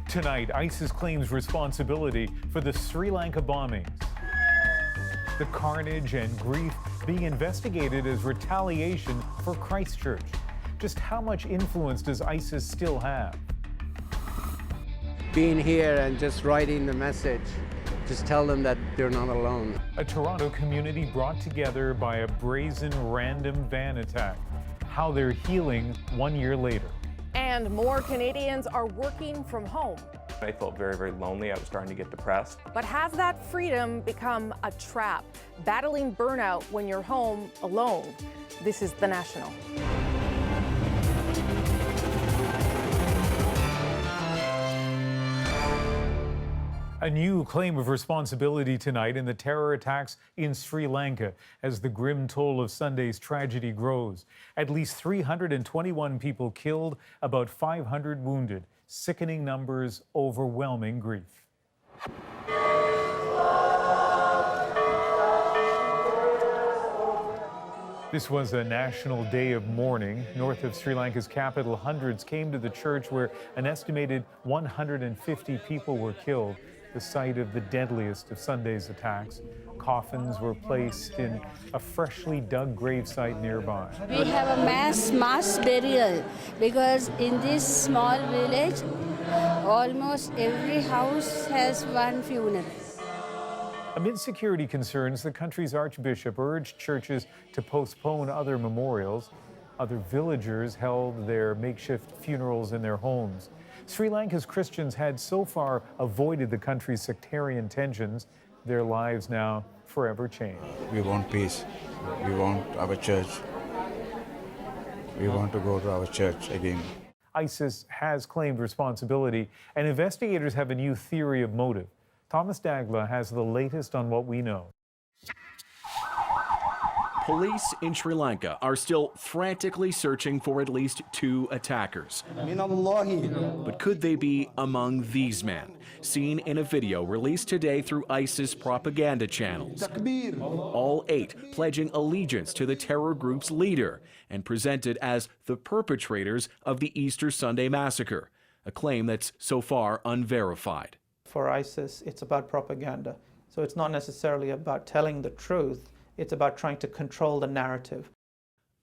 Tonight, ISIS claims responsibility for the Sri Lanka bombings. The carnage and grief being investigated as retaliation for Christchurch. Just how much influence does ISIS still have? Being here and just writing the message, just tell them that they're not alone. A Toronto community brought together by a brazen random van attack. How they're healing 1 year later. And more Canadians are working from home. I felt very, very lonely. I was starting to get depressed. But has that freedom become a trap? Battling burnout when you're home alone. This is The National. A new claim of responsibility tonight in the terror attacks in Sri Lanka as the grim toll of Sunday's tragedy grows. At least 321 people killed, about 500 wounded. Sickening numbers, overwhelming grief. This was a national day of mourning. North of Sri Lanka's capital, hundreds came to the church where an estimated 150 people were killed, the site of the deadliest of Sunday's attacks. Coffins were placed in a freshly dug gravesite nearby. We have a mass burial because in this small village, almost every house has one funeral. Amid security concerns, the country's archbishop urged churches to postpone other memorials. Other villagers held their makeshift funerals in their homes. Sri Lanka's Christians had so far avoided the country's sectarian tensions. Their lives now forever changed. We want peace. We want our church. We want to go to our church again. ISIS has claimed responsibility, and investigators have a new theory of motive. Thomas Dagla has the latest on what we know. Police in Sri Lanka are still frantically searching for at least 2 attackers. But could they be among these men, seen in a video released today through ISIS propaganda channels? All 8 pledging allegiance to the terror group's leader and presented as the perpetrators of the Easter Sunday massacre, a claim that's so far unverified. For ISIS, it's about propaganda. So it's not necessarily about telling the truth. It's about trying to control the narrative.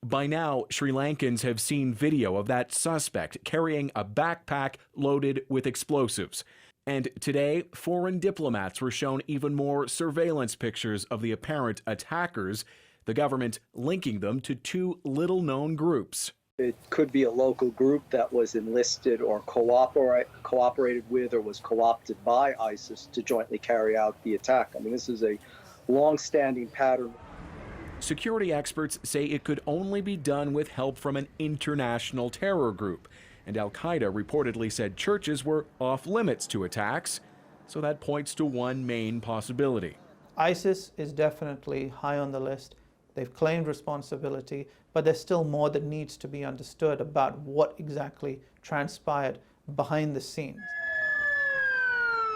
By now, Sri Lankans have seen video of that suspect carrying a backpack loaded with explosives. And today, foreign diplomats were shown even more surveillance pictures of the apparent attackers, the government linking them to 2 little-known groups. It could be a local group that was enlisted or cooperated with or was co-opted by ISIS to jointly carry out the attack. I mean, this is a long-standing pattern. Security experts say it could only be done with help from an international terror group. And Al-Qaeda reportedly said churches were off limits to attacks. So that points to one main possibility. ISIS is definitely high on the list. They've claimed responsibility, but there's still more that needs to be understood about what exactly transpired behind the scenes.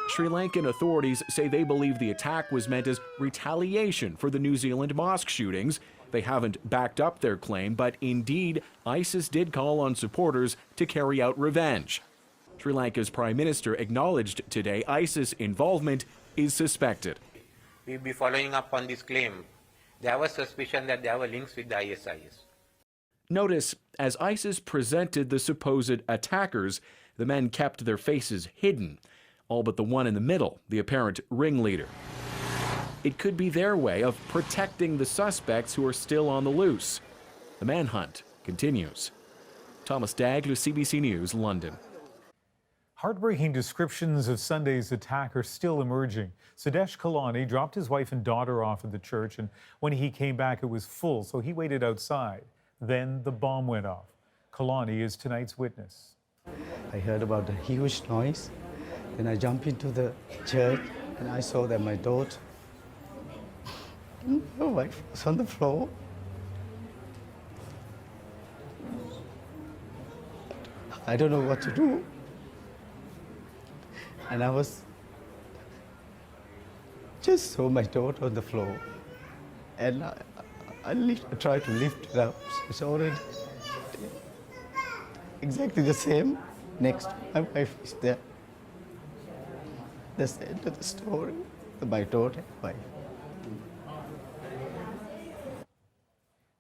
Sri Lankan authorities say they believe the attack was meant as retaliation for the New Zealand mosque shootings. They haven't backed up their claim, but indeed, ISIS did call on supporters to carry out revenge. Sri Lanka's Prime Minister acknowledged today ISIS involvement is suspected. We'll be following up on this claim. There was suspicion that there were links with the ISIS. Notice, as ISIS presented the supposed attackers, the men kept their faces hidden. All but the one in the middle, the apparent ringleader. It could be their way of protecting the suspects who are still on the loose. The manhunt continues. Thomas Dagla, CBC News, London. Heartbreaking descriptions of Sunday's attack are still emerging. Sudesh Kalani dropped his wife and daughter off at the church, and when he came back, it was full, so he waited outside. Then the bomb went off. Kalani is tonight's witness. I heard about the huge noise. Then I jumped into the church and I saw that my daughter and my wife was on the floor. I don't know what to do. And I just saw my daughter on the floor. And I tried to lift it up. It's already exactly the same. Next, my wife is there. That's the end of the story. My daughter, wife.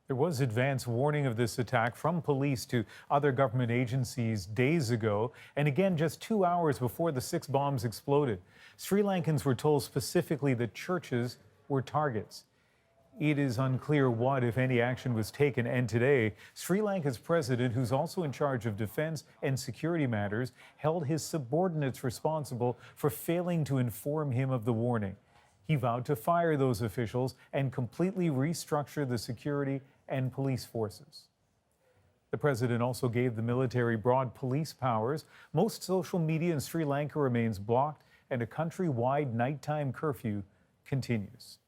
There was advance warning of this attack from police to other government agencies days ago, and again just 2 hours before the 6 bombs exploded. Sri Lankans were told specifically that churches were targets. It is unclear what, if any, action was taken, and today, Sri Lanka's president, who's also in charge of defense and security matters, held his subordinates responsible for failing to inform him of the warning. He vowed to fire those officials and completely restructure the security and police forces. The president also gave the military broad police powers. Most social media in Sri Lanka remains blocked, and a country-wide nighttime curfew continues.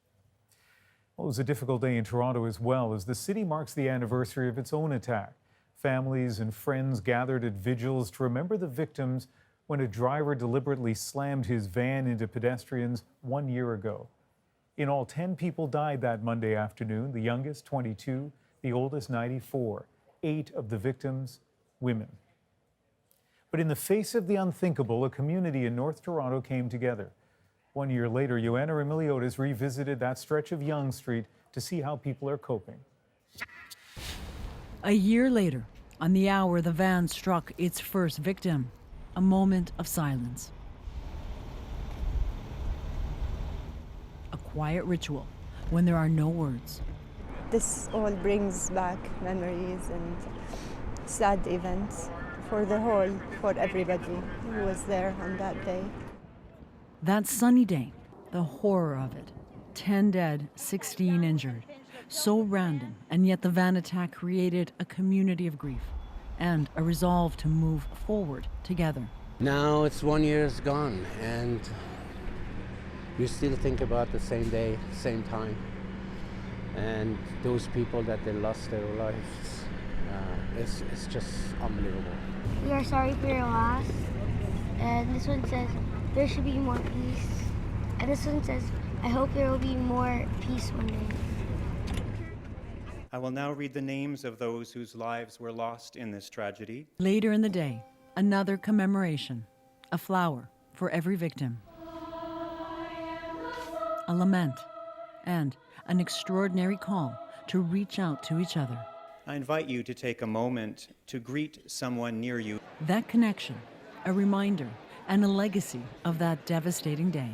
Well, it was a difficult day in Toronto as well, as the city marks the anniversary of its own attack. Families and friends gathered at vigils to remember the victims when a driver deliberately slammed his van into pedestrians 1 year ago. In all, 10 people died that Monday afternoon, the youngest 22, the oldest 94, 8 of the victims women. But in the face of the unthinkable, a community in North Toronto came together. 1 year later, Joanna Remiliotis revisited that stretch of Yonge Street to see how people are coping. A year later, on the hour the van struck its first victim, a moment of silence. A quiet ritual when there are no words. This all brings back memories and sad events for everybody who was there on that day. That sunny day, the horror of it. 10 dead, 16 injured. So random, and yet the van attack created a community of grief and a resolve to move forward together. Now it's 1 year gone, and you still think about the same day, same time, and those people that they lost their lives. It's just unbelievable. We are sorry for your loss. And this one says, there should be more peace. And this one says, I hope there will be more peace one day. I will now read the names of those whose lives were lost in this tragedy. Later in the day, another commemoration, a flower for every victim, a lament, and an extraordinary call to reach out to each other. I invite you to take a moment to greet someone near you. That connection, a reminder and a legacy of that devastating day.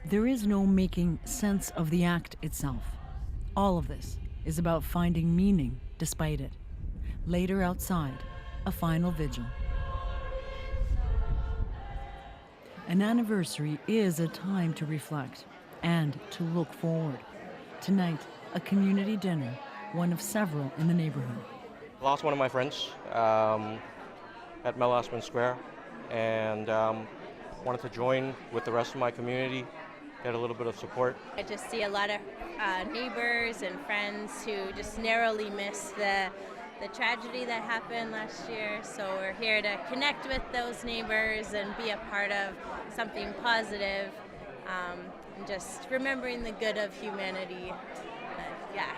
There is no making sense of the act itself. All of this is about finding meaning despite it. Later outside, a final vigil. An anniversary is a time to reflect and to look forward. Tonight, a community dinner, one of several in the neighborhood. Lost one of my friends at Mel Osman Square, and wanted to join with the rest of my community, get a little bit of support. I just see a lot of neighbors and friends who just narrowly missed the tragedy that happened last year. So we're here to connect with those neighbors and be a part of something positive, and just remembering the good of humanity. Yeah.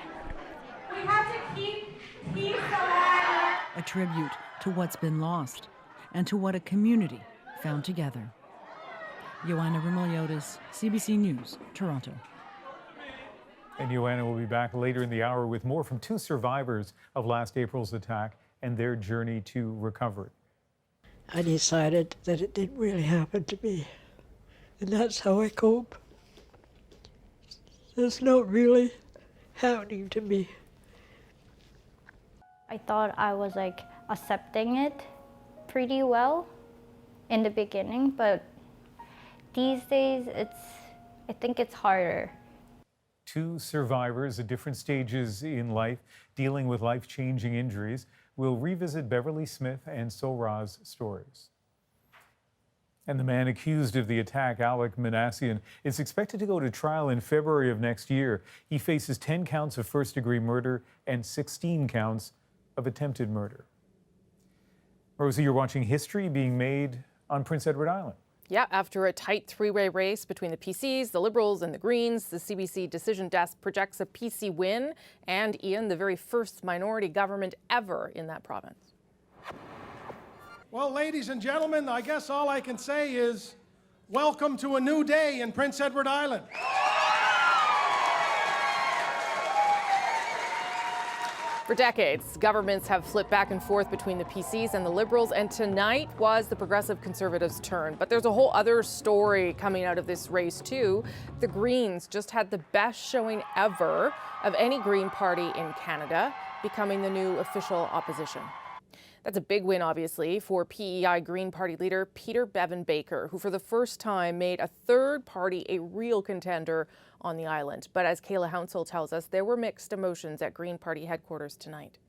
We have to keep peace alive. A tribute to what's been lost and to what a community found together. Joanna Remiliotis, CBC News, Toronto. And Joanna will be back later in the hour with more from 2 survivors of last April's attack and their journey to recovery. I decided that it didn't really happen to me, and that's how I cope. It's not really happening to me. I thought I was accepting it pretty well in the beginning, but these days I think it's harder. 2 survivors at different stages in life dealing with life-changing injuries. We'll revisit Beverly Smith and Sohra's stories. And the man accused of the attack, Alec Manassian, is expected to go to trial in February of next year. He faces 10 counts of first-degree murder and 16 counts of attempted murder. Rosie, you're watching history being made on Prince Edward Island. Yeah, after a tight 3-way race between the PCs, the Liberals, and the Greens, the CBC Decision Desk projects a PC win and, Ian, the very first minority government ever in that province. Well, ladies and gentlemen, I guess all I can say is Welcome to a new day in Prince Edward Island. For decades, governments have flipped back and forth between the PCs and the Liberals, and tonight was the Progressive Conservatives' turn. But there's a whole other story coming out of this race, too. The Greens just had the best showing ever of any Green party in Canada, becoming the new official opposition. That's a big win, obviously, for PEI Green Party leader Peter Bevan Baker, who for the first time made a third party a real contender on the island. But as Kayla Hounsell tells us, there were mixed emotions at Green Party headquarters tonight.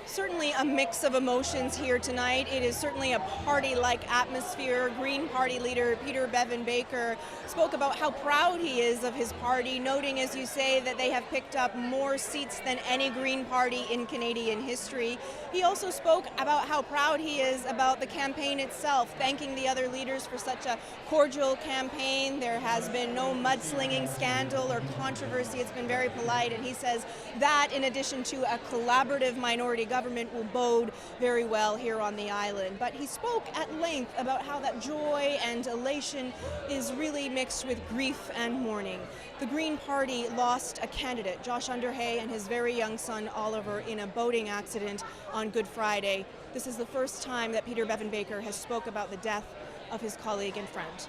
Certainly a mix of emotions here tonight. It is certainly a party-like atmosphere. Green Party leader Peter Bevan Baker spoke about how proud he is of his party, noting, as you say, that they have picked up more seats than any Green Party in Canadian history. He also spoke about how proud he is about the campaign itself, thanking the other leaders for such a cordial campaign. There has been no mudslinging scandal or controversy. It's been very polite, and he says that, in addition to a collaborative minority government, will bode very well here on the island. But he spoke at length about how that joy and elation is really mixed with grief and mourning. The Green Party lost a candidate, Josh Underhay, and his very young son Oliver in a boating accident on Good Friday. This is the first time that Peter Bevan Baker has spoke about the death of his colleague and friend.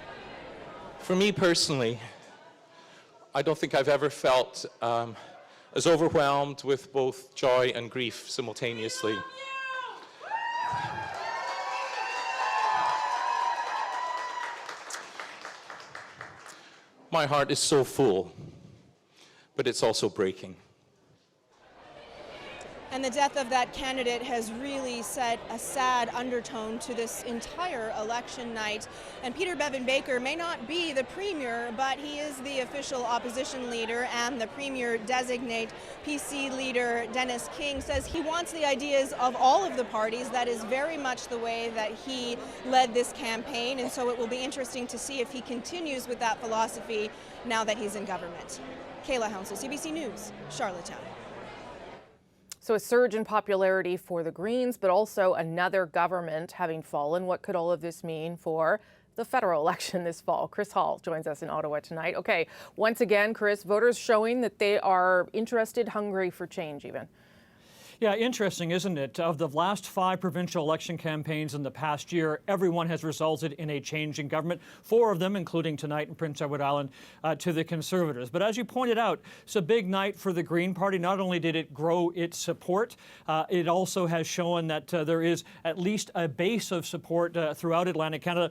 For me personally, I don't think I've ever felt as overwhelmed with both joy and grief simultaneously. My heart is so full, but it's also breaking. And the death of that candidate has really set a sad undertone to this entire election night. And Peter Bevan Baker may not be the premier, but he is the official opposition leader, and the premier designate PC leader Dennis King says he wants the ideas of all of the parties. That is very much the way that he led this campaign, and so it will be interesting to see if he continues with that philosophy now that he's in government. Kayla Hounsell, CBC News, Charlottetown. So a surge in popularity for the Greens, but also another government having fallen. What could all of this mean for the federal election this fall? Chris Hall joins us in Ottawa tonight. Okay, once again, Chris, voters showing that they are interested, hungry for change even. Yeah, interesting, isn't it? Of the last 5 provincial election campaigns in the past year, everyone has resulted in a change in government. 4 of them, including tonight in Prince Edward Island, to the Conservatives. But as you pointed out, it's a big night for the Green Party. Not only did it grow its support, it also has shown that there is at least a base of support throughout Atlantic Canada.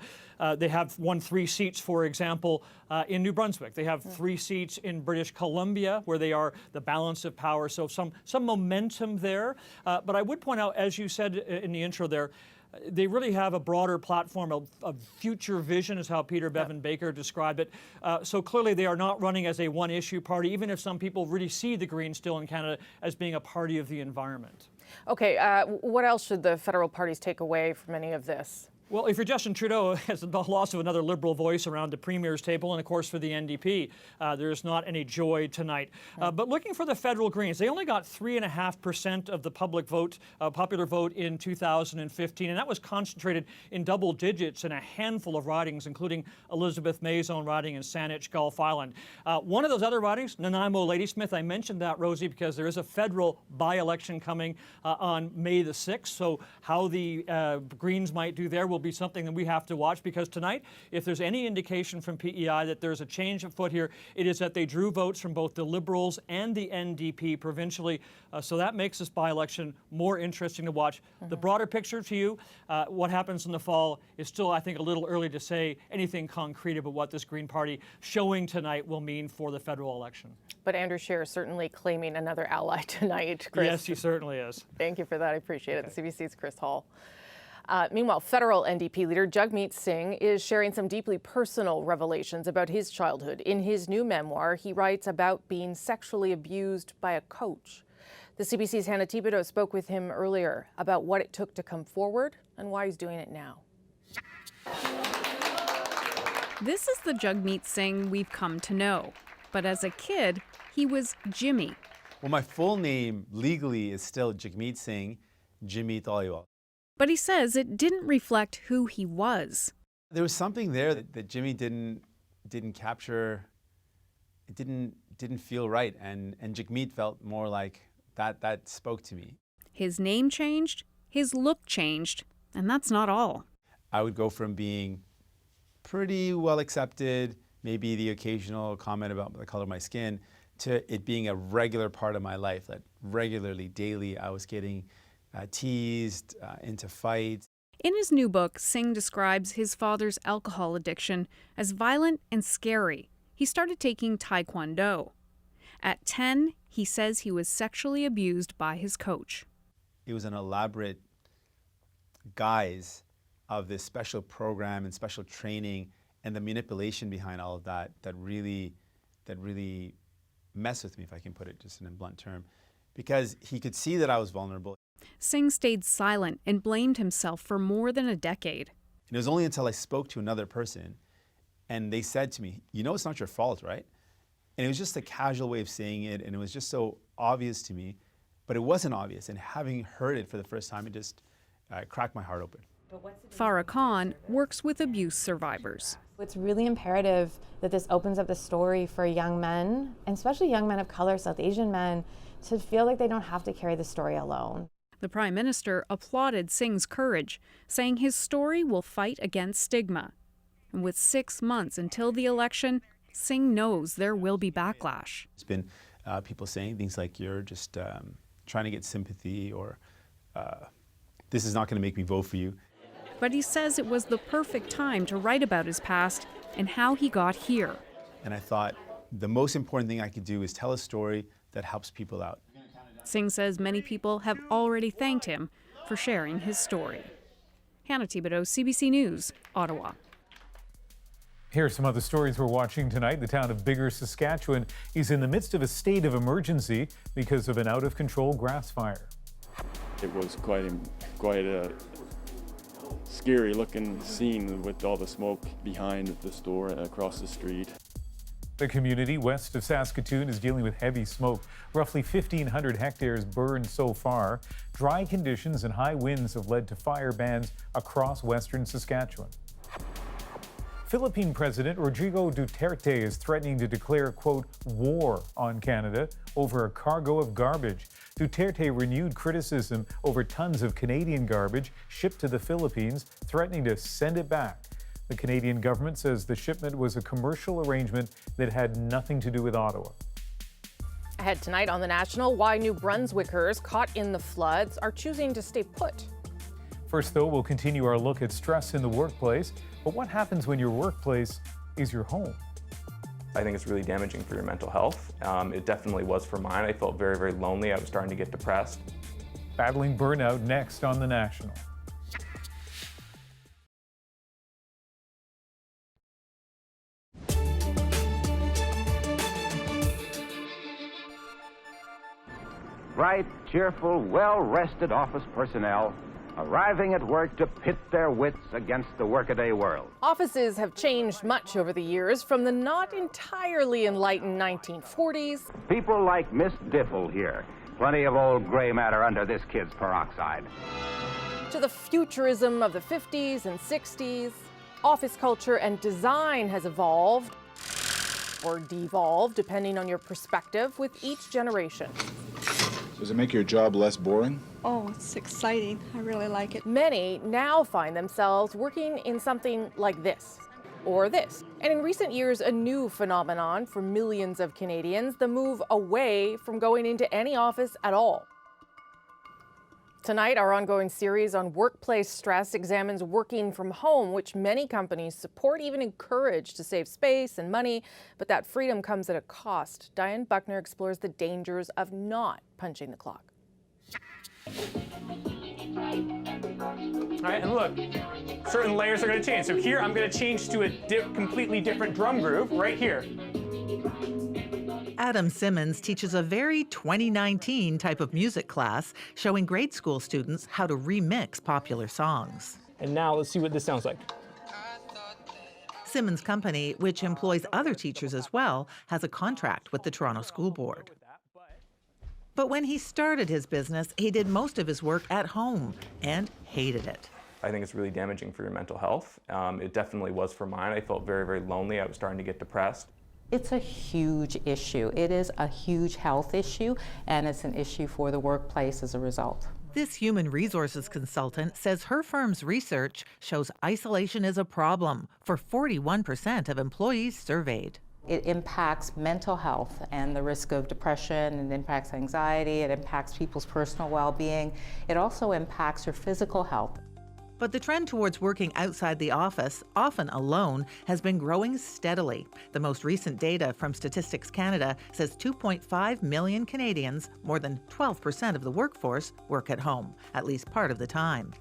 They have won 3 seats, for example, in New Brunswick. They have 3 seats in British Columbia, where they are the balance of power. So some momentum there. But I would point out, as you said in the intro there, they really have a broader platform of future vision, is how Peter Bevan Baker described it. So clearly they are not running as a one-issue party, even if some people really see the Greens still in Canada as being a party of the environment. Okay, what else should the federal parties take away from any of this? Well, if you're Justin Trudeau, it's the loss of another Liberal voice around the Premier's table, and of course for the NDP, there's not any joy tonight. But looking for the federal Greens, they only got 3.5% of the public vote, popular vote in 2015, and that was concentrated in double digits in a handful of ridings, including Elizabeth May's own riding in Saanich, Gulf Island. One of those other ridings, Nanaimo Ladysmith, I mentioned that, Rosie, because there is a federal by-election coming on May the 6th, so how the Greens might do there will be something that we have to watch, because tonight, if there's any indication from PEI that there's a change afoot here, it is that they drew votes from both the Liberals and the NDP provincially. So that makes this by-election more interesting to watch. The broader picture to you, what happens in the fall is still, I think, a little early to say anything concrete about what this Green Party showing tonight will mean for the federal election. But Andrew Scheer is certainly claiming another ally tonight, Chris. Yes, he certainly is. Thank you for that. I appreciate it. The CBC's Chris Hall. Meanwhile, federal NDP leader Jagmeet Singh is sharing some deeply personal revelations about his childhood. In his new memoir, he writes about being sexually abused by a coach. The CBC's Hannah Thibodeau spoke with him earlier about what it took to come forward and why he's doing it now. This is the Jagmeet Singh we've come to know. But as a kid, he was Jimmy. Well, my full name legally is still Jagmeet Singh, Jimmy Thaliwal. But he says it didn't reflect who he was. There was something there that Jimmy didn't capture. It didn't feel right, and Jagmeet felt more like that spoke to me. His name changed, his look changed, and that's not all. I would go from being pretty well accepted, maybe the occasional comment about the color of my skin, to it being a regular part of my life, that regularly, daily, I was getting teased, into fights. In his new book, Singh describes his father's alcohol addiction as violent and scary. He started taking Taekwondo. At 10, he says he was sexually abused by his coach. It was an elaborate guise of this special program and special training, and the manipulation behind all of that really messed with me, if I can put it just in a blunt term, because he could see that I was vulnerable. Singh stayed silent and blamed himself for more than a decade. And it was only until I spoke to another person and they said to me, you know it's not your fault, right? And it was just a casual way of saying it, and it was just so obvious to me, but it wasn't obvious. And having heard it for the first time, it just cracked my heart open. Farah Khan works with abuse survivors. It's really imperative that this opens up the story for young men, and especially young men of color, South Asian men, to feel like they don't have to carry the story alone. The Prime Minister applauded Singh's courage, saying his story will fight against stigma. And with 6 months until the election, Singh knows there will be backlash. It's been people saying things like, you're just trying to get sympathy, or this is not going to make me vote for you. But he says it was the perfect time to write about his past and how he got here. And I thought the most important thing I could do is tell a story that helps people out. Singh says many people have already thanked him for sharing his story. Hannah Thibodeau, CBC News, Ottawa. Here are some other stories we're watching tonight. The town of Biggar, Saskatchewan is in the midst of a state of emergency because of an out-of-control grass fire. It was quite a scary-looking scene with all the smoke behind the store across the street. The community west of Saskatoon is dealing with heavy smoke. Roughly 1,500 hectares burned so far. Dry conditions and high winds have led to fire bans across western Saskatchewan. Philippine President Rodrigo Duterte is threatening to declare, quote, war on Canada over a cargo of garbage. Duterte renewed criticism over tons of Canadian garbage shipped to the Philippines, threatening to send it back. The Canadian government says the shipment was a commercial arrangement that had nothing to do with Ottawa. Ahead tonight on The National, why New Brunswickers caught in the floods are choosing to stay put. First, though, we'll continue our look at stress in the workplace. But what happens when your workplace is your home? I think it's really damaging for your mental health. It definitely was for mine. I felt very, very lonely. I was starting to get depressed. Battling burnout next on The National. Bright, cheerful, well-rested office personnel arriving at work to pit their wits against the workaday world. Offices have changed much over the years, from the not entirely enlightened 1940s. People like Miss Diffle here. Plenty of old gray matter under this kid's peroxide. To the futurism of the 50s and 60s. Office culture and design has evolved, or devolved, depending on your perspective, with each generation. Does it make your job less boring? Oh, it's exciting. I really like it. Many now find themselves working in something like this or this. And in recent years, a new phenomenon for millions of Canadians, the move away from going into any office at all. Tonight, our ongoing series on workplace stress examines working from home, which many companies support, even encourage, to save space and money. But that freedom comes at a cost. Diane Buckner explores the dangers of not punching the clock. All right, and look, certain layers are going to change. So here, I'm going to change to a completely different drum groove right here. Adam Simmons teaches a very 2019 type of music class, showing grade school students how to remix popular songs. And now let's see what this sounds like. Simmons' company, which employs other teachers as well, has a contract with the Toronto School Board. But when he started his business, he did most of his work at home and hated it. I think it's really damaging for your mental health. It definitely was for mine. I felt very, very lonely. I was starting to get depressed. It's a huge issue. It is a huge health issue, and it's an issue for the workplace as a result. This human resources consultant says her firm's research shows isolation is a problem for 41% of employees surveyed. It impacts mental health and the risk of depression, and impacts anxiety, it impacts people's personal well-being. It also impacts your physical health. But the trend towards working outside the office, often alone, has been growing steadily. The most recent data from Statistics Canada says 2.5 million Canadians, more than 12% of the workforce, work at home, at least part of the time.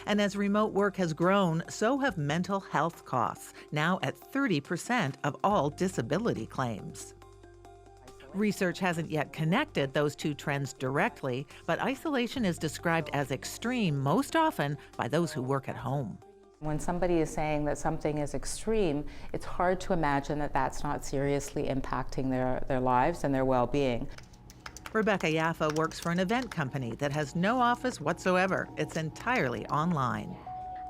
And as remote work has grown, so have mental health costs, now at 30% of all disability claims. Research hasn't yet connected those two trends directly, but isolation is described as extreme most often by those who work at home. When somebody is saying that something is extreme, it's hard to imagine that that's not seriously impacting their lives and their well-being. Rebecca Yaffa works for an event company that has no office whatsoever. It's entirely online.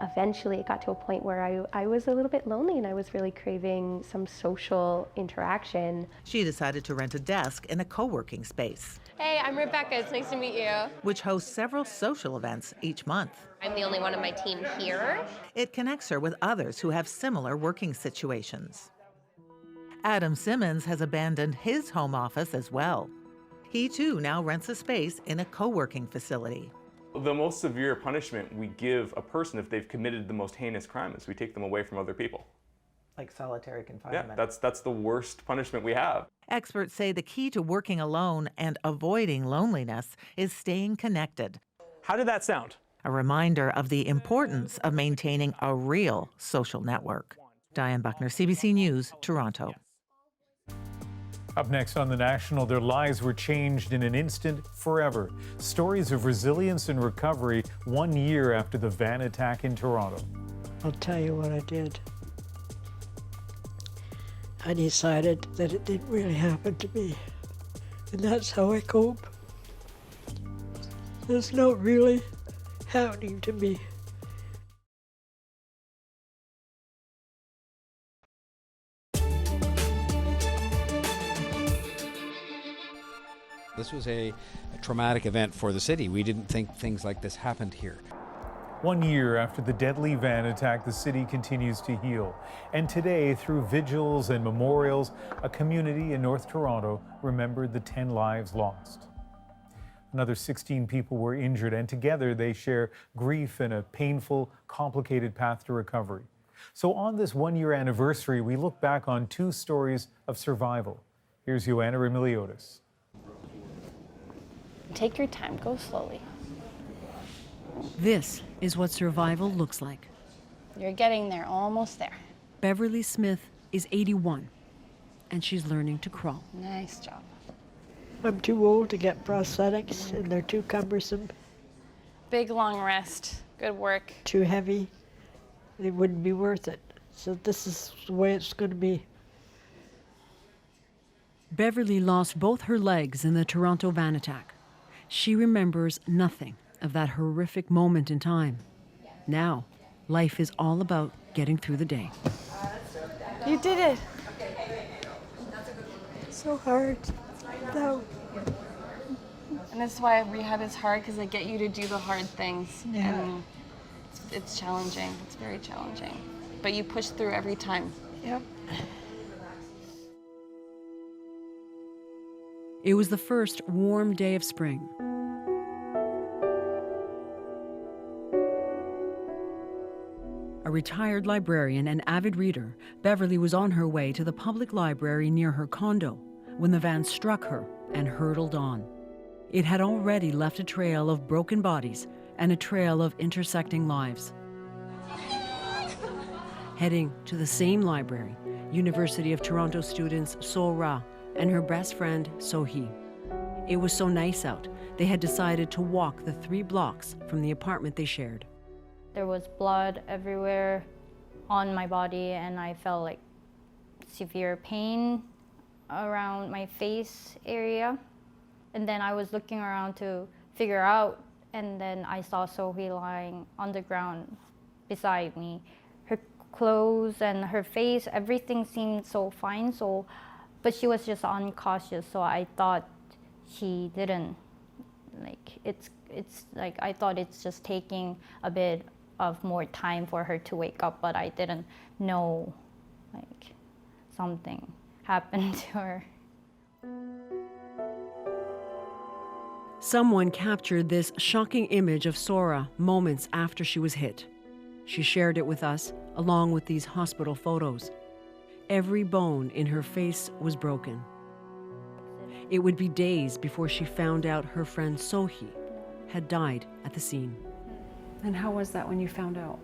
Eventually, it got to a point where I was a little bit lonely and I was really craving some social interaction. She decided to rent a desk in a co-working space. Hey, I'm Rebecca. It's nice to meet you. Which hosts several social events each month. I'm the only one on my team here. It connects her with others who have similar working situations. Adam Simmons has abandoned his home office as well. He too now rents a space in a co-working facility. The most severe punishment we give a person if they've committed the most heinous crime is we take them away from other people. Like solitary confinement. Yeah, that's the worst punishment we have. Experts say the key to working alone and avoiding loneliness is staying connected. How did that sound? A reminder of the importance of maintaining a real social network. Diane Buckner, CBC News, Toronto. Up next on The National, their lives were changed in an instant forever. Stories of resilience and recovery 1 year after the van attack in Toronto. I'll tell you what I did. I decided that it didn't really happen to me. And that's how I cope. It's not really happening to me. This was a traumatic event for the city. We didn't think things like this happened here. 1 year after the deadly van attack, the city continues to heal. And today, through vigils and memorials, a community in North Toronto remembered the 10 lives lost. Another 16 people were injured, and together they share grief and a painful, complicated path to recovery. So on this 1 year anniversary, we look back on 2 stories of survival. Here's Joanna Remiliotis. Take your time, go slowly. This is what survival looks like. You're getting there, almost there. Beverly Smith is 81, and she's learning to crawl. Nice job. I'm too old to get prosthetics, and they're too cumbersome. Big long rest, good work. Too heavy. It wouldn't be worth it. So this is the way it's going to be. Beverly lost both her legs in the Toronto van attack. She remembers nothing of that horrific moment in time. Now, life is all about getting through the day. You did it. So hard. No. And that's why rehab is hard, because they get you to do the hard things. Yeah. And it's challenging. It's very challenging. But you push through every time. Yep. It was the first warm day of spring. A retired librarian and avid reader, Beverly was on her way to the public library near her condo when the van struck her and hurtled on. It had already left a trail of broken bodies and a trail of intersecting lives. Heading to the same library, University of Toronto students So Ra and her best friend So-hee. It was so nice out, they had decided to walk the 3 blocks from the apartment they shared. There was blood everywhere on my body, and I felt like severe pain around my face area. And then I was looking around to figure out, and then I saw So-hee lying on the ground beside me. Her clothes and her face, everything seemed so fine. But she was just uncautious. So I thought she didn't. It's like I thought it's just taking a bit of more time for her to wake up, but I didn't know something happened to her. Someone captured this shocking image of Sora moments after she was hit. She shared it with us, along with these hospital photos. Every bone in her face was broken. It would be days before she found out her friend Sohi had died at the scene. And how was that when you found out?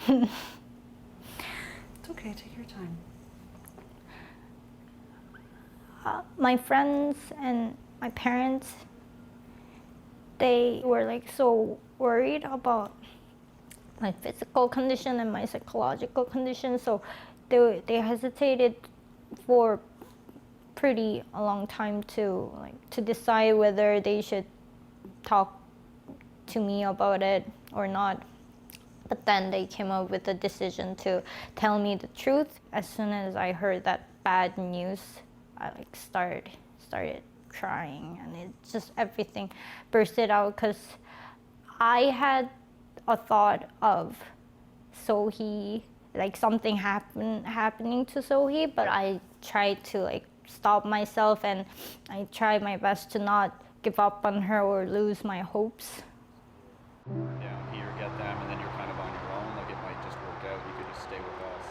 It's okay, take your time. My friends and my parents, they were so worried about my physical condition and my psychological condition, so they hesitated for pretty a long time to decide whether they should talk to me about it or not. But then they came up with the decision to tell me the truth. As soon as I heard that bad news, I started crying, and it just everything bursted out, because I had a thought of Sohi, something happening to Sohi, but I tried to stop myself, and I tried my best to not give up on her or lose my hopes. Down here, get them, and then you're kind of on your own. It might just work out. You could just stay with us.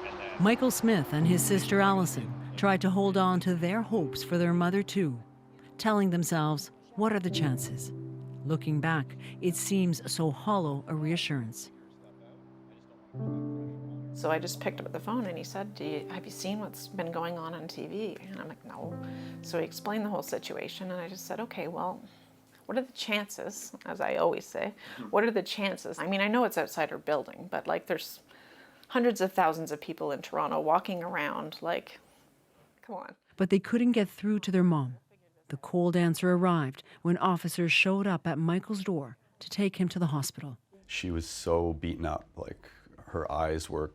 And then Michael Smith and his sister Allison tried to hold on to their hopes for their mother too, telling themselves, what are the chances? Looking back, it seems so hollow a reassurance. So I just picked up the phone and he said, have you seen what's been going on TV? And I'm like, no. So he explained the whole situation, and I just said, okay, well, what are the chances, as I always say, what are the chances? I mean, I know it's outside our building, but there's hundreds of thousands of people in Toronto walking around, come on. But they couldn't get through to their mom. The cold answer arrived when officers showed up at Michael's door to take him to the hospital. She was so beaten up, her eyes were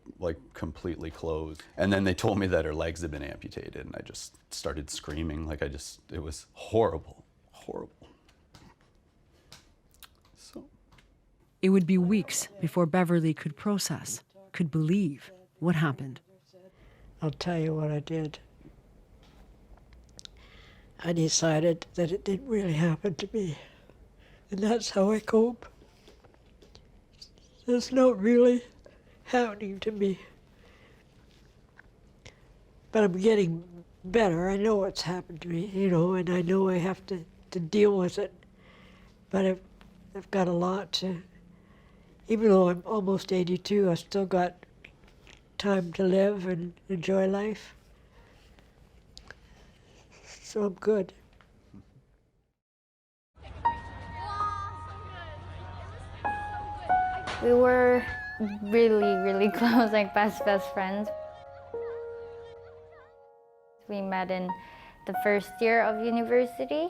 completely closed. And then they told me that her legs had been amputated, and I just started screaming. It was horrible, horrible. It would be weeks before Beverly could process, could believe what happened. I'll tell you what I did. I decided that it didn't really happen to me. And that's how I cope. It's not really happening to me. But I'm getting better. I know what's happened to me, and I know I have to deal with it. But I've got a lot to, even though I'm almost 82, I've still got time to live and enjoy life. So I'm good. We were really, really close, best friends. We met in the first year of university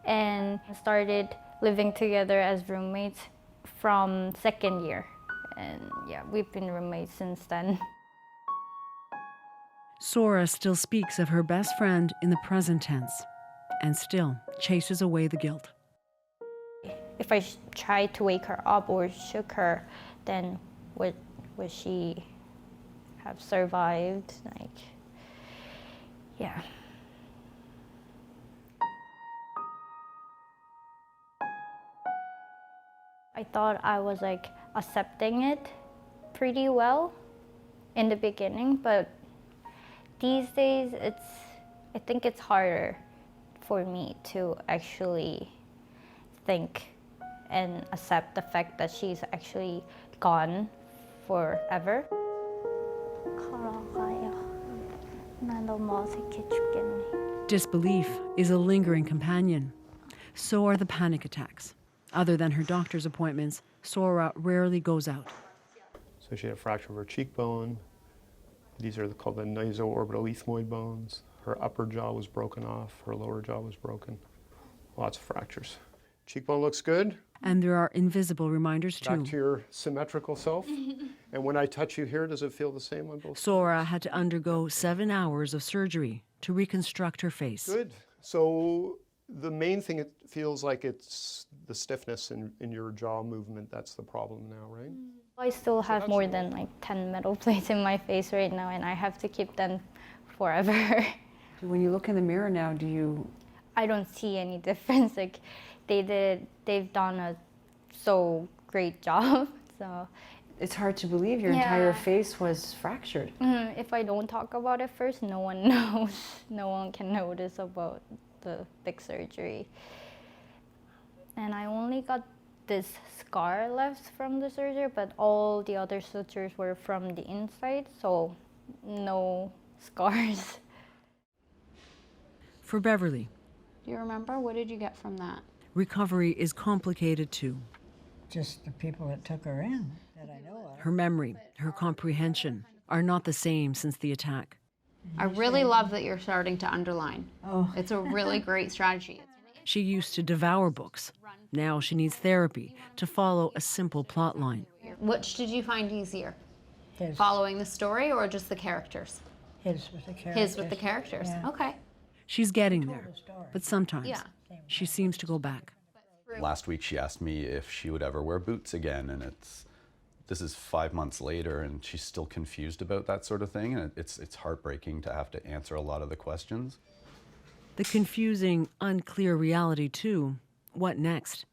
and started living together as roommates from second year. And yeah, we've been roommates since then. Sora still speaks of her best friend in the present tense and still chases away the guilt. If I tried to wake her up or shook her, then would she have survived? Yeah. I thought I was accepting it pretty well in the beginning, but these days I think it's harder for me to actually think and accept the fact that she's actually gone forever. Disbelief is a lingering companion. So are the panic attacks. Other than her doctor's appointments, Sora rarely goes out. So she had a fracture of her cheekbone, These are called the naso-orbital ethmoid bones. Her upper jaw was broken off, her lower jaw was broken. Lots of fractures. Cheekbone looks good. And there are invisible reminders too. Back to your symmetrical self. And when I touch you here, does it feel the same on both sides? Sora had to undergo 7 hours of surgery to reconstruct her face. Good. So the main thing, it feels like it's the stiffness in your jaw movement. That's the problem now, right? I still have more than like 10 metal plates in my face right now, and I have to keep them forever. When you look in the mirror now, do you... I don't see any difference. Like they've done a so great job. So it's hard to believe your entire face was fractured. If I don't talk about it first, no one knows. No one can notice about the big surgery. And I only got this scar left from the surgery, but all the other sutures were from the inside, so no scars. For Beverly, Do you remember? What did you get from that? recovery is complicated too. Just the people that took her in that I know of. Her memory, her comprehension are not the same since the attack. I really love that you're starting to underline. Oh. It's a really great strategy. She used to devour books. Now she needs therapy to follow a simple plot line. Which did you find easier? His. Following the story or just the characters? His with the characters. His with the characters. Yeah. Okay. She's getting there, but sometimes Yeah. she seems to go back. Last week she asked me if she would ever wear boots again, and this is 5 months later and she's still confused about that sort of thing, and it's heartbreaking to have to answer a lot of the questions. The confusing, unclear reality too. What next?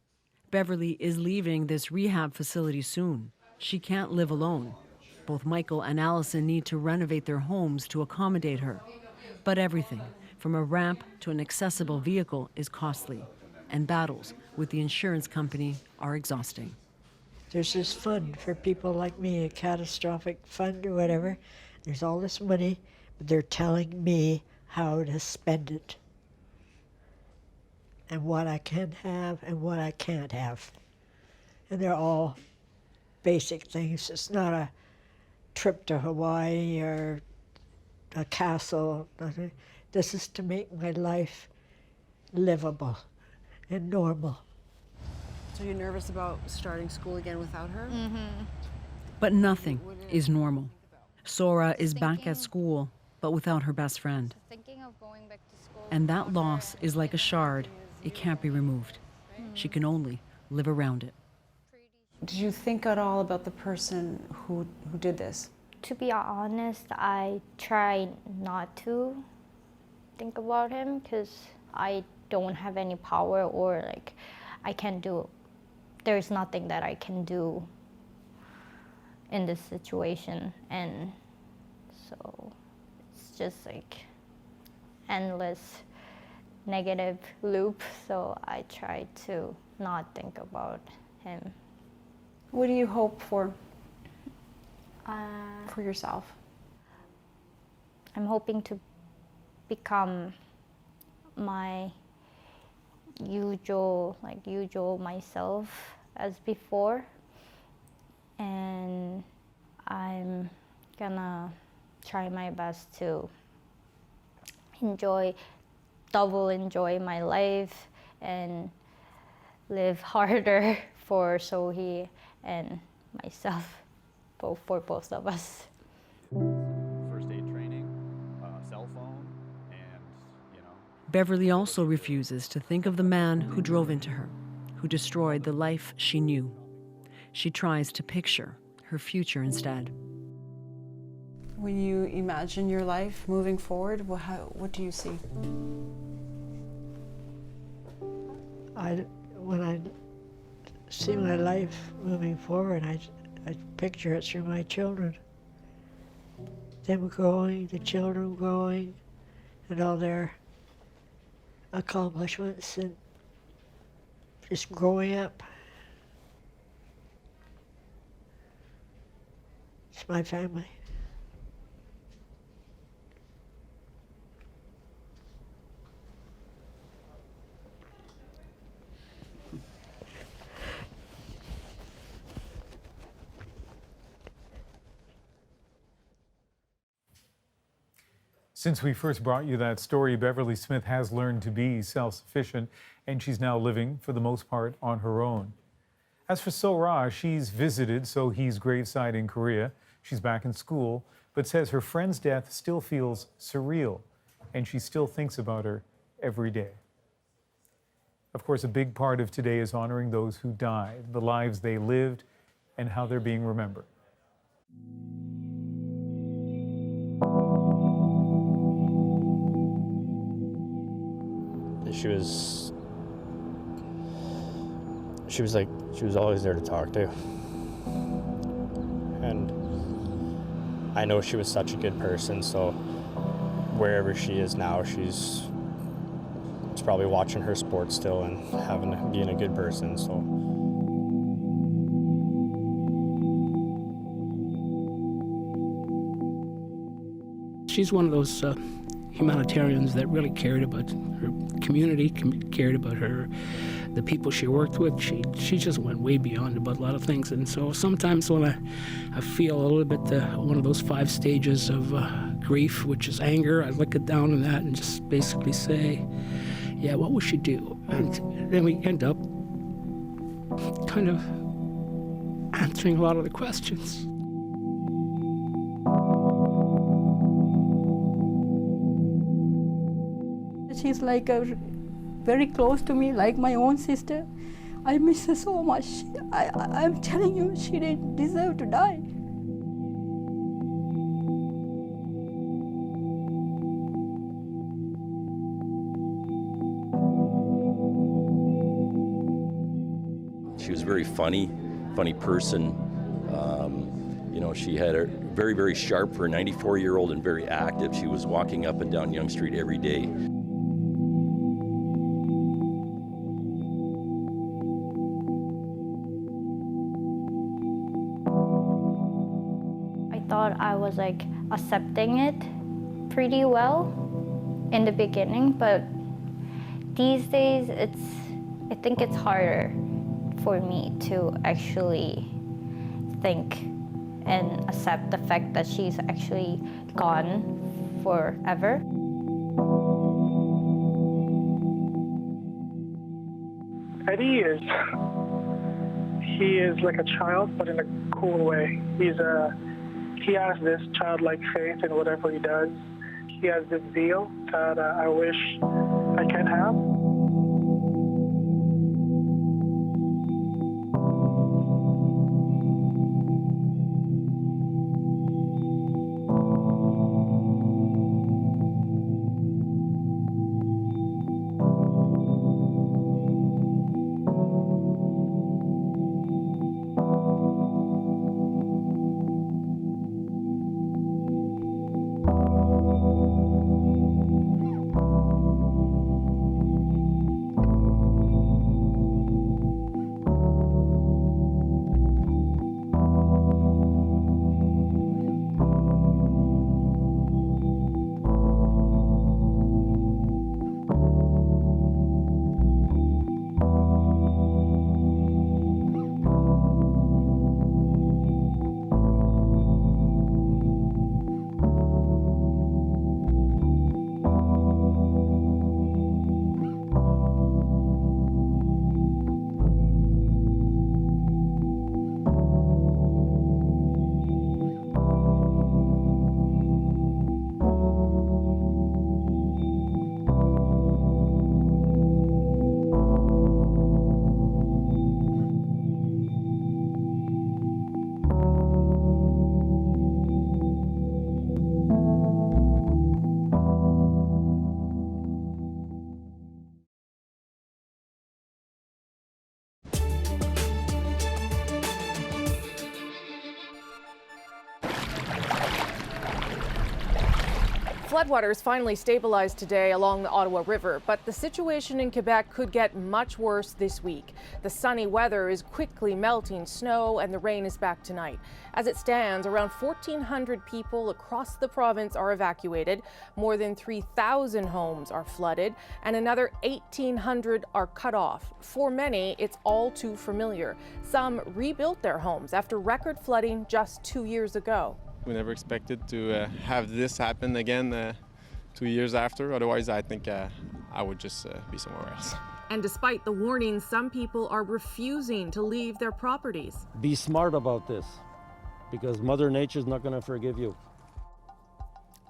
Beverly is leaving this rehab facility soon. She can't live alone. Both Michael and Allison need to renovate their homes to accommodate her. But everything, from a ramp to an accessible vehicle, is costly, and battles with the insurance company are exhausting. There's this fund for people like me, a catastrophic fund or whatever. There's all this money, but they're telling me how to spend it and what I can have and what I can't have. And they're all basic things. It's not a trip to Hawaii or a castle. Nothing. This is to make my life livable and normal. So you're nervous about starting school again without her? But nothing is normal. Sora is back at school, but without her best friend. And that loss is like a shard. It can't be removed. She can only live around it. Did you think at all about the person who did this? To be honest, I try not to think about him because I don't have any power, or like I can't do, there's nothing that I can do in this situation. And so it's just like endless negative loop, so I try to not think about him. What do you hope for yourself? I'm hoping to become my usual myself as before, and I'm gonna try my best to double enjoy my life and live harder for Sohee and myself, for both of us. First aid training, cell phone, and, Beverly also refuses to think of the man who drove into her, who destroyed the life she knew. She tries to picture her future instead. When you imagine your life moving forward, what do you see? When I see my life moving forward, I picture it through my children. Them growing, the children growing, and all their accomplishments, and just growing up. It's my family. Since we first brought you that story, Beverly Smith has learned to be self-sufficient, and she's now living, for the most part, on her own. As for So-Ra, she's visited So-Hee's graveside in Korea. She's back in school, but says her friend's death still feels surreal, and she still thinks about her every day. Of course, a big part of today is honoring those who died, the lives they lived, and how they're being remembered. She was always there to talk to. And I know she was such a good person, so wherever she is now, she's probably watching her sports still and being a good person, so. She's one of those humanitarians that really cared about her community, cared about the people she worked with. She just went way beyond about a lot of things. And so sometimes when I feel a little bit one of those 5 stages of grief, which is anger, I look it down on that and just basically say, yeah, what would she do? And then we end up kind of answering a lot of the questions. She's like very close to me, like my own sister. I miss her so much. I'm telling you, she didn't deserve to die. She was a very funny person. You know, she had a very, very sharp for a 94-year-old and very active. She was walking up and down Yonge Street every day. I thought I was like accepting it pretty well in the beginning, but these days I think it's harder for me to actually think and accept the fact that she's actually gone forever. Eddie he is like a child, but in a cool way. He has this childlike faith in whatever he does. He has this zeal that I wish I can have. Floodwaters finally stabilized today along the Ottawa River, but the situation in Quebec could get much worse this week. The sunny weather is quickly melting snow and the rain is back tonight. As it stands, around 1,400 people across the province are evacuated, more than 3,000 homes are flooded, and another 1,800 are cut off. For many, it's all too familiar. Some rebuilt their homes after record flooding just 2 years ago. We never expected to have this happen again 2 years after. Otherwise, I think I would just be somewhere else. And despite the warnings, some people are refusing to leave their properties. Be smart about this, because Mother Nature's not going to forgive you.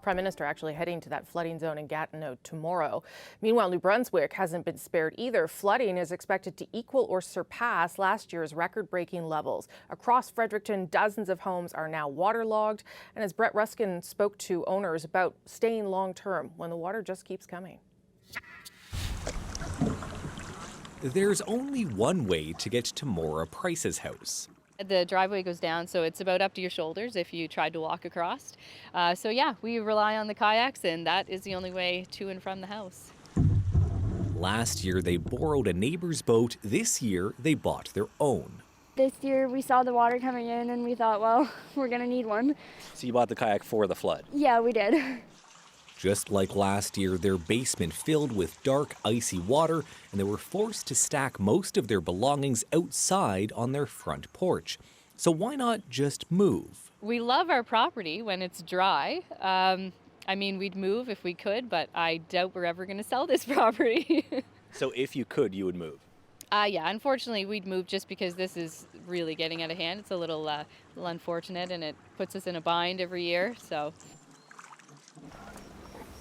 Prime Minister actually heading to that flooding zone in Gatineau tomorrow. Meanwhile, New Brunswick hasn't been spared either. Flooding is expected to equal or surpass last year's record-breaking levels. Across Fredericton, dozens of homes are now waterlogged. And as Brett Ruskin spoke to owners about staying long-term when the water just keeps coming. There's only one way to get to Maura Price's house. The driveway goes down, so it's about up to your shoulders if you tried to walk across. So yeah, we rely on the kayaks, and that is the only way to and from the house. Last year, they borrowed a neighbor's boat. This year, they bought their own. This year, we saw the water coming in, and we thought, well, we're going to need one. So you bought the kayak for the flood? Yeah, we did. Just like last year, their basement filled with dark, icy water, and they were forced to stack most of their belongings outside on their front porch. So why not just move? We love our property when it's dry. I mean, we'd move if we could, but I doubt we're ever going to sell this property. So if you could, you would move? Yeah, unfortunately, we'd move just because this is really getting out of hand. It's a little unfortunate, and it puts us in a bind every year, so...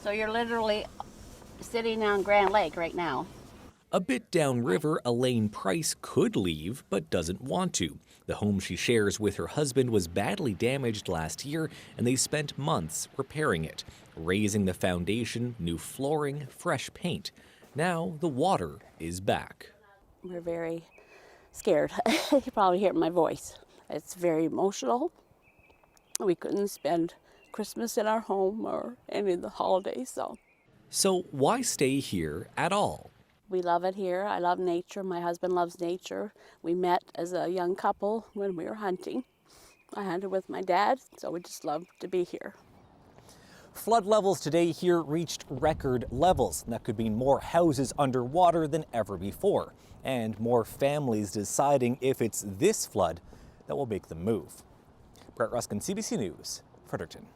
So you're literally sitting on Grand Lake right now. A bit downriver, Elaine Price could leave, but doesn't want to. The home she shares with her husband was badly damaged last year, and they spent months repairing it, raising the foundation, new flooring, fresh paint. Now the water is back. We're very scared. You probably hear my voice. It's very emotional. We couldn't spend Christmas in our home or any of the holidays, So why stay here at all? We love it here. I love nature. My husband loves nature. We met as a young couple when we were hunting. I hunted with my dad, so we just love to be here. Flood levels today here reached record levels. And that could mean more houses underwater than ever before, and more families deciding if it's this flood that will make them move. Brett Ruskin, CBC News, Fredericton.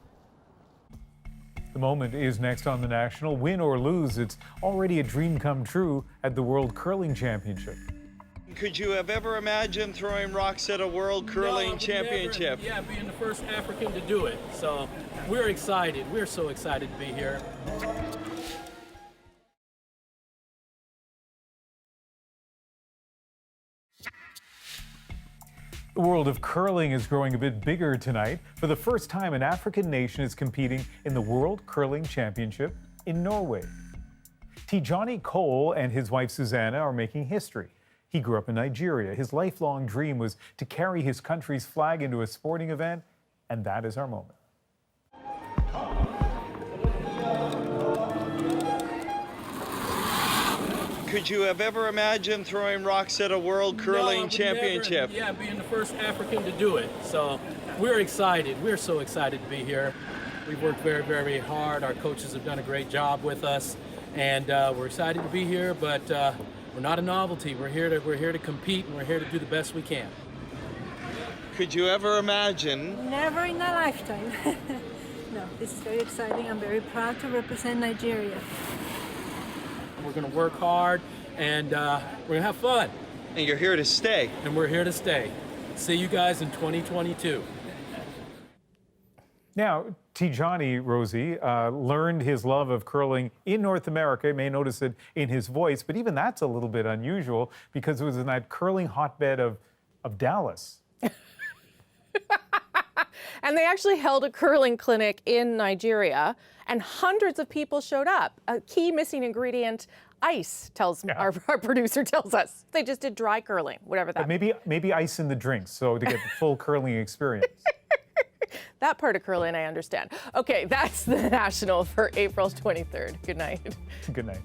The moment is next on The National. Win or lose, it's already a dream come true at the World Curling Championship. Could you have ever imagined throwing rocks at a World Curling Championship? Never, being the first African to do it. So we're excited. We're so excited to be here. The world of curling is growing a bit bigger tonight. For the first time, an African nation is competing in the World Curling Championship in Norway. Tijani Cole and his wife Susanna are making history. He grew up in Nigeria. His lifelong dream was to carry his country's flag into a sporting event, and that is our moment. Could you have ever imagined throwing rocks at a World Curling Championship? Never, being the first African to do it. So we're excited. We're so excited to be here. We've worked very, very hard. Our coaches have done a great job with us, and we're excited to be here. But we're not a novelty. We're here to compete, and we're here to do the best we can. Could you ever imagine? Never in a lifetime. No, this is very exciting. I'm very proud to represent Nigeria. We're going to work hard, and we're going to have fun. And you're here to stay. And we're here to stay. See you guys in 2022. Now, Tijani, Rosie, learned his love of curling in North America. You may notice it in his voice, but even that's a little bit unusual because it was in that curling hotbed of Dallas. And they actually held a curling clinic in Nigeria, and hundreds of people showed up. A key missing ingredient, ice, our producer tells us. They just did dry curling, whatever that means. Maybe ice in the drinks, so to get the full curling experience. That part of curling I understand. Okay, that's The National for April 23rd. Good night. Good night.